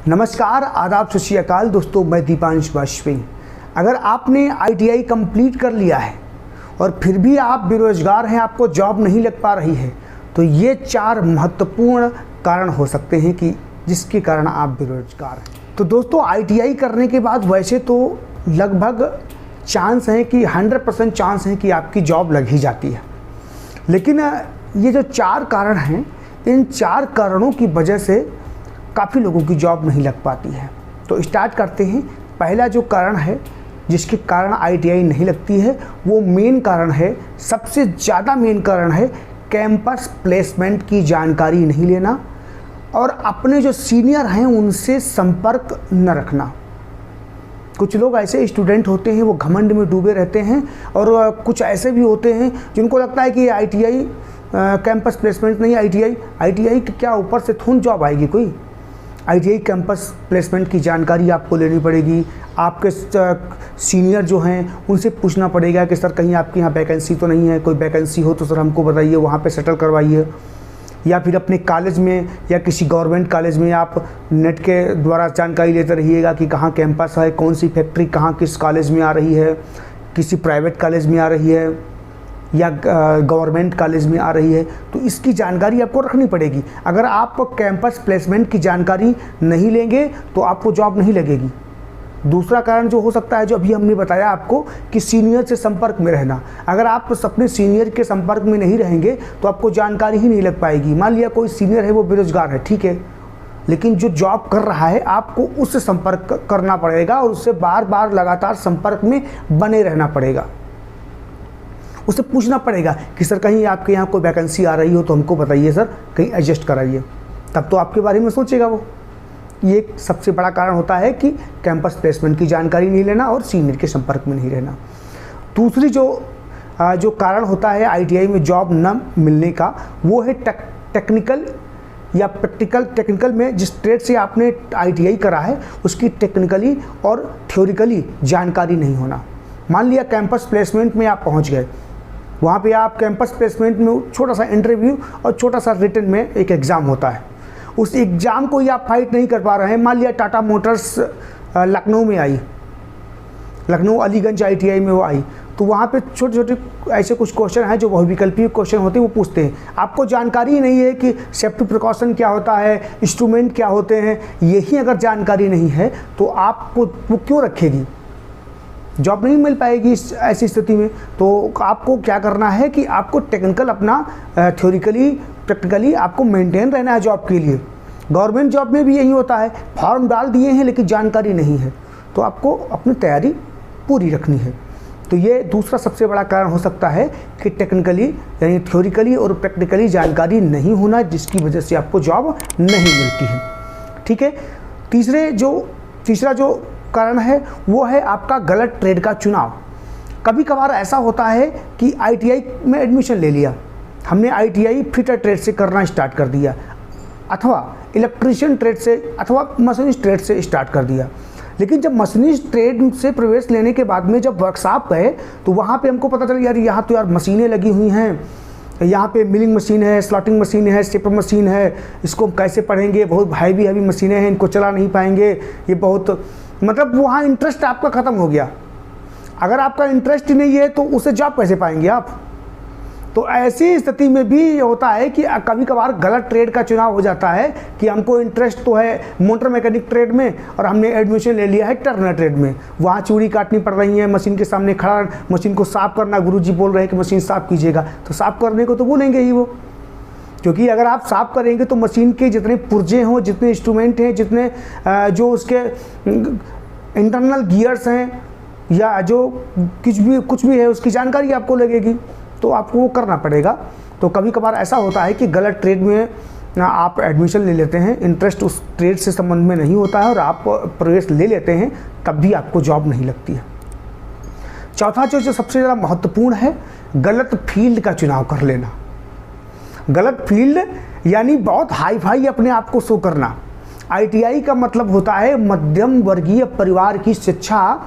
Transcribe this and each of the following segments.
नमस्कार, आदाब, सत श्री अकाल दोस्तों, मैं दीपांश वाजपेयी। अगर आपने ITI कंप्लीट कर लिया है और फिर भी आप बेरोजगार हैं, आपको जॉब नहीं लग पा रही है, तो ये 4 महत्वपूर्ण कारण हो सकते हैं कि जिसके कारण आप बेरोजगार हैं। तो दोस्तों, ITI करने के बाद वैसे तो लगभग चांस हैं कि 100% चांस हैं कि आपकी जॉब लग ही जाती है, लेकिन ये जो 4 कारण हैं, इन 4 कारणों की वजह से काफ़ी लोगों की जॉब नहीं लग पाती है। तो स्टार्ट करते हैं। पहला जो कारण है जिसके कारण ITI नहीं लगती है, वो मेन कारण है, सबसे ज़्यादा मेन कारण है कैंपस प्लेसमेंट की जानकारी नहीं लेना और अपने जो सीनियर हैं उनसे संपर्क न रखना। कुछ लोग ऐसे स्टूडेंट होते हैं, वो घमंड में डूबे रहते हैं, और कुछ ऐसे भी होते हैं जिनको लगता है कि ITI कैंपस प्लेसमेंट नहीं, ITI क्या ऊपर से थोड़ी जॉब आएगी कोई। ITI कैंपस प्लेसमेंट की जानकारी आपको लेनी पड़ेगी। आपके सीनियर जो हैं उनसे पूछना पड़ेगा कि सर कहीं आपके यहाँ वैकेंसी तो नहीं है, कोई वैकेंसी हो तो सर हमको बताइए, वहाँ पे सेटल करवाइए। या फिर अपने कॉलेज में या किसी गवर्नमेंट कॉलेज में आप नेट के द्वारा जानकारी लेते रहिएगा कि कहाँ कैंपस है, कौन सी फैक्ट्री कहाँ किस कॉलेज में आ रही है, किसी प्राइवेट कॉलेज में आ रही है या गवर्नमेंट कॉलेज में आ रही है। तो इसकी जानकारी आपको रखनी पड़ेगी। अगर आप कैंपस प्लेसमेंट की जानकारी नहीं लेंगे तो आपको जॉब नहीं लगेगी। दूसरा कारण जो हो सकता है, जो अभी हमने बताया आपको, कि सीनियर से संपर्क में रहना। अगर आप अपने सीनियर के संपर्क में नहीं रहेंगे तो आपको जानकारी ही नहीं लग पाएगी। मान लिया कोई सीनियर है, वो बेरोजगार है, ठीक है, लेकिन जो जॉब कर रहा है आपको उससे संपर्क करना पड़ेगा और उससे बार बार लगातार संपर्क में बने रहना पड़ेगा। उससे पूछना पड़ेगा कि सर कहीं आपके यहाँ कोई वैकेंसी आ रही हो तो हमको बताइए सर, कहीं एडजस्ट कराइए, तब तो आपके बारे में सोचेगा वो। ये सबसे बड़ा कारण होता है कि कैंपस प्लेसमेंट की जानकारी नहीं लेना और सीनियर के संपर्क में नहीं रहना। दूसरी जो कारण होता है ITI में जॉब न मिलने का, वो है टेक्निकल या प्रैक्टिकल। टेक्निकल में जिस ट्रेड से आपने ITI करा है उसकी टेक्निकली और थ्योरिकली जानकारी नहीं होना। मान लिया कैंपस प्लेसमेंट में आप पहुंच गए, वहाँ पे आप कैंपस प्लेसमेंट में छोटा सा इंटरव्यू और छोटा सा रिटन में एक एग्ज़ाम होता है। उस एग्ज़ाम को ही आप फाइट नहीं कर पा रहे हैं। मान लिया टाटा मोटर्स लखनऊ में आई, लखनऊ अलीगंज ITI में वो आई, तो वहाँ पे छोटे छोटे ऐसे कुछ क्वेश्चन हैं जो बहुविकल्पीय क्वेश्चन होते हैं, वो पूछते हैं। आपको जानकारी नहीं है कि सेफ्टी प्रिकॉशन क्या होता है, इंस्ट्रूमेंट क्या होते हैं। यही अगर जानकारी नहीं है तो आपको वो क्यों रखेगी, जॉब नहीं मिल पाएगी ऐसी स्थिति में। तो आपको क्या करना है कि आपको टेक्निकल अपना थ्योरिकली प्रैक्टिकली आपको मेंटेन रहना है जॉब के लिए। गवर्नमेंट जॉब में भी यही होता है, फॉर्म डाल दिए हैं लेकिन जानकारी नहीं है, तो आपको अपनी तैयारी पूरी रखनी है। तो ये दूसरा सबसे बड़ा कारण हो सकता है कि टेक्निकली यानी थ्योरिकली और प्रैक्टिकली जानकारी नहीं होना, जिसकी वजह से आपको जॉब नहीं मिलती है। ठीक है। तीसरा जो कारण है वो है आपका गलत ट्रेड का चुनाव। कभी कभार ऐसा होता है कि ITI में एडमिशन ले लिया हमने, ITI फिटर ट्रेड से करना स्टार्ट कर दिया, अथवा इलेक्ट्रीशियन ट्रेड से अथवा मशीनिस्ट ट्रेड से स्टार्ट कर दिया। लेकिन जब मशीनिस्ट ट्रेड से प्रवेश लेने के बाद में जब वर्कशॉप गए तो वहाँ पे हमको पता चला यार यहाँ तो यार मशीनें लगी हुई हैं, यहाँ पे मिलिंग मशीन है, स्लॉटिंग मशीन है, स्टेपर मशीन है, इसको कैसे पढ़ेंगे, बहुत हैवी मशीनें हैं, इनको चला नहीं पाएंगे, ये बहुत मतलब वहाँ इंटरेस्ट आपका ख़त्म हो गया। अगर आपका इंटरेस्ट ही नहीं है तो उसे जॉब कैसे पाएंगे आप। तो ऐसी स्थिति में भी ये होता है कि कभी कभार गलत ट्रेड का चुनाव हो जाता है कि हमको इंटरेस्ट तो है मोटर मैकेनिक ट्रेड में और हमने एडमिशन ले लिया है टर्नर ट्रेड में। वहाँ चूड़ी काटनी पड़ रही है, मशीन के सामने खड़ा, मशीन को साफ़ करना, गुरुजी बोल रहे हैं कि मशीन साफ़ कीजिएगा, तो साफ़ करने को तो बोलेंगे ही वो, क्योंकि अगर आप साफ़ करेंगे तो मशीन के जितने पुर्जे हों, जितने इंस्ट्रूमेंट हैं, जितने जो उसके इंटरनल गियर्स हैं या जो कुछ भी है उसकी जानकारी आपको लगेगी, तो आपको वो करना पड़ेगा। तो कभी कभार ऐसा होता है कि गलत ट्रेड में आप एडमिशन ले लेते हैं, इंटरेस्ट उस ट्रेड से संबंध में नहीं होता है और आप प्रवेश ले लेते हैं, तब भी आपको जॉब नहीं लगती है। चौथा जो सबसे ज़्यादा महत्वपूर्ण है, गलत फील्ड का चुनाव कर लेना। गलत फील्ड यानी बहुत हाई फाई अपने आप को शो करना। ITI का मतलब होता है मध्यम वर्गीय परिवार की शिक्षा,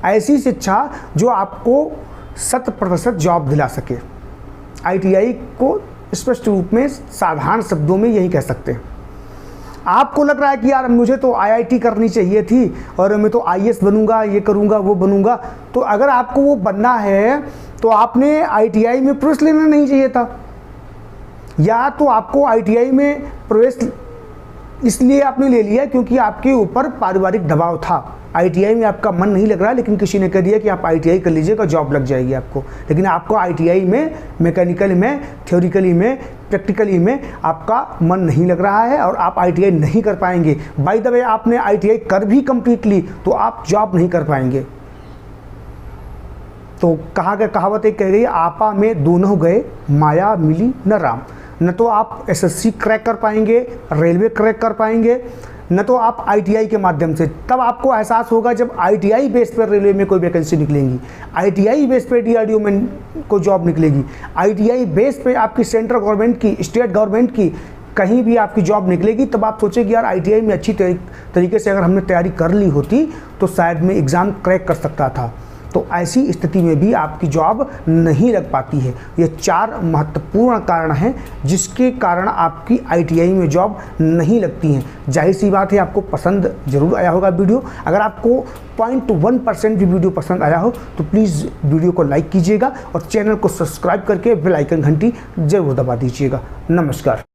ऐसी शिक्षा जो आपको 100% जॉब दिला सके। ITI को स्पष्ट रूप में साधारण शब्दों में यही कह सकते हैं। आपको लग रहा है कि यार मुझे तो IIT करनी चाहिए थी और मैं तो IAS बनूंगा, ये करूंगा, वो बनूंगा, तो अगर आपको वो बनना है तो आपने ITI में प्रवेश लेना नहीं चाहिए था, या तो आपको ITI में प्रवेश इसलिए आपने ले लिया क्योंकि आपके ऊपर पारिवारिक दबाव था। ITI में आपका मन नहीं लग रहा, लेकिन किसी ने कह दिया कि आप ITI कर लीजिएगा, जॉब लग जाएगी आपको, लेकिन आपको ITI में मैकेनिकल में, थ्योरिकली में, प्रैक्टिकली में आपका मन नहीं लग रहा है और आप ITI नहीं कर पाएंगे। बाय द वे, आपने ITI कर भी कंप्लीट ली तो आप जॉब नहीं कर पाएंगे। तो कहावत एक कह गई, आपा में दोनों गए, माया मिली न राम। न तो आप SSC क्रैक कर पाएंगे, रेलवे क्रैक कर पाएंगे, न तो आप ITI के माध्यम से। तब आपको एहसास होगा जब ITI बेस पर रेलवे में कोई वैकेंसी निकलेंगी, ITI बेस पे DRDO में कोई जॉब निकलेगी, ITI बेस पे आपकी सेंट्रल गवर्नमेंट की, स्टेट गवर्नमेंट की कहीं भी आपकी जॉब निकलेगी। तब आप सोचेंगे यार ITI में अच्छी तरीके से अगर हमने तैयारी कर ली होती तो शायद मैं एग्ज़ाम क्रैक कर सकता था। तो ऐसी स्थिति में भी आपकी जॉब नहीं लग पाती है। ये 4 महत्वपूर्ण कारण हैं जिसके कारण आपकी ITI में जॉब नहीं लगती हैं। जाहिर सी बात है आपको पसंद ज़रूर आया होगा वीडियो। अगर आपको 0.1% भी वीडियो पसंद आया हो तो प्लीज़ वीडियो को लाइक कीजिएगा और चैनल को सब्सक्राइब करके बेल आइकन घंटी ज़रूर दबा दीजिएगा। नमस्कार।